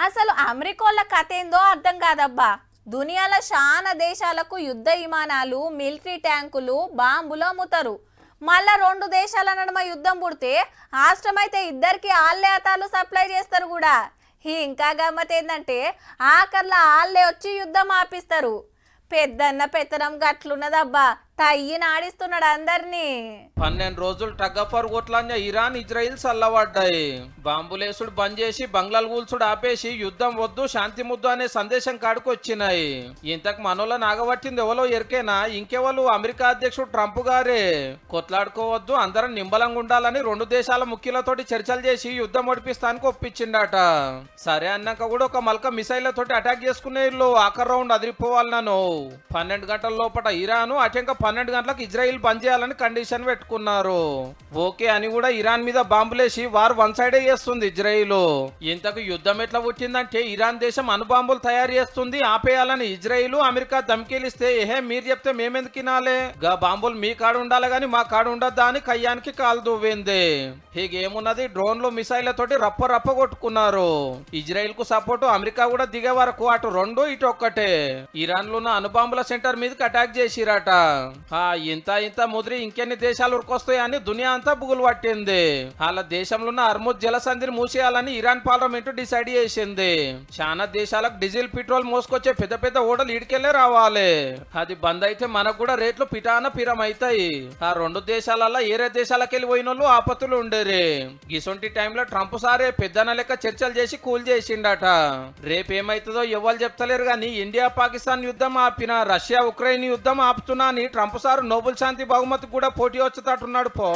అసలు అమెరికోళ్ళ కథ ఏందో అర్థం కాదబ్బా. దునియాలో చాలా దేశాలకు యుద్ధ విమానాలు, మిలిటరీ ట్యాంకులు, బాంబులు అమ్ముతారు. మళ్ళా రెండు దేశాల నడుమ యుద్ధం పుడితే రాష్ట్రమైతే ఇద్దరికి ఆళ్ళే అతాలు సప్లై చేస్తారు కూడా. ఇంకా గమ్మత్ ఏంటంటే ఆఖర్ల ఆళ్ళే వచ్చి యుద్ధం ఆపిస్తారు. పెద్దన్న పెత్తనం గట్లున్నదబ్బా, తయ్యిని ఆడిస్తున్నాడు అందరినీ. 12 రోజులు టగ్ ఆఫ్ వార్ కొట్లాంజ ఇరాన్ ఇజ్రాయిల్ చల్లబడ్డాయి. బాంబులేసుడు బంద్ చేసి బంగ్లాలు కూల్చుడు ఆపేసి యుద్ధం వద్దు శాంతి ముద్దు అనే సందేశం కాడికి వచ్చినాయి. ఇంతకు మనోళ్ళ నాగబట్టింది ఎవరో ఎరికేనా? ఇంకెవరు? అమెరికా అధ్యక్షుడు ట్రంప్ గారే. కొట్లాడుకోవద్దు, అందరం నింబలంగా ఉండాలని రెండు దేశాల ముఖ్యులతోటి చర్చలు చేసి యుద్ధం ఒడిపిస్తానికి ఒప్పించిండట. సరే అన్నాక కూడా ఒక మల్క మిసైళ్లతోటి అటాక్ చేసుకునే ఆఖరి రౌండ్ అదిరిపోవాలన్నాను. 12 గంటల లోపల ఇరాను అటెంక 12 గంటలకు ఇజ్రాయిల్ బంద్ చేయాలని కండిషన్ పెట్టుకున్నారు. ఓకే అని కూడా ఇరాన్ మీద బాంబులేసి వారు వన్ సైడే చేస్తుంది ఇజ్రాయిల్. ఇంతకు యుద్ధం ఎట్లా పుట్టిందంటే ఇరాన్ దేశం అణుబాంబులు తయారు చేస్తుంది, ఆపేయాలని ఇజ్రాయిల్ అమెరికా ధమ్కీలిస్తే మీరు చెప్తే మేమెందుకు వినాలే, గా బాంబులు మీ కాడు ఉండాలి గాని మా కాడు ఉండద్దా అని కయ్యానికి కాలు దువ్వింది. హీగేమున్నది, డ్రోన్లు మిసైళ్లతోటి రప్ప రప్ప కొట్టుకున్నారు. ఇజ్రాయిల్ కు సపోర్టు అమెరికా కూడా దిగే వరకు అటు రెండు ఇటు ఒక్కటే. ఇరాన్ లో ఉన్న అణుబాంబుల సెంటర్ మీదకి అటాక్ చేసిరట. ఇంత ముదిరి ఇంకెన్ని దేశాలు ఉరికొస్తాయని దునియా అంతా బుగులు పట్టింది. వాళ్ళ దేశంలో ఉన్న అర్ముద్ జలసంధిని మూసేయాలని ఇరాన్ పార్లమెంట్ డిసైడ్ చేసింది. చాలా దేశాలకు డీజిల్ పెట్రోల్ మోసుకొచ్చే పెద్ద పెద్ద ఓడలు ఇడికెళ్లే రావాలి. అది బంద్ అయితే మనకు కూడా రేట్లు పిటాన పిరం అవుతాయి. ఆ రెండు దేశాలలో ఏరే దేశాలకు వెళ్ళి పోయిన వాళ్ళు ఆపత్తులు ఉండేరే. గిసొంటి టైంలో ట్రంప్ సారే పెద్దన లెక్క చర్చలు చేసి కూల్ చేసిండట. రేపేమైతుందో ఎవరు చెప్తలేరు గాని ఇండియా పాకిస్తాన్ యుద్ధం ఆపిన, రష్యా ఉక్రెయిన్ యుద్ధం ఆపుతున్నా అని ట్రంప్ సార్ నోబెల్ శాంతి బహుమతి కూడా పోటీ వచ్చేటట్టున్నాడు పో.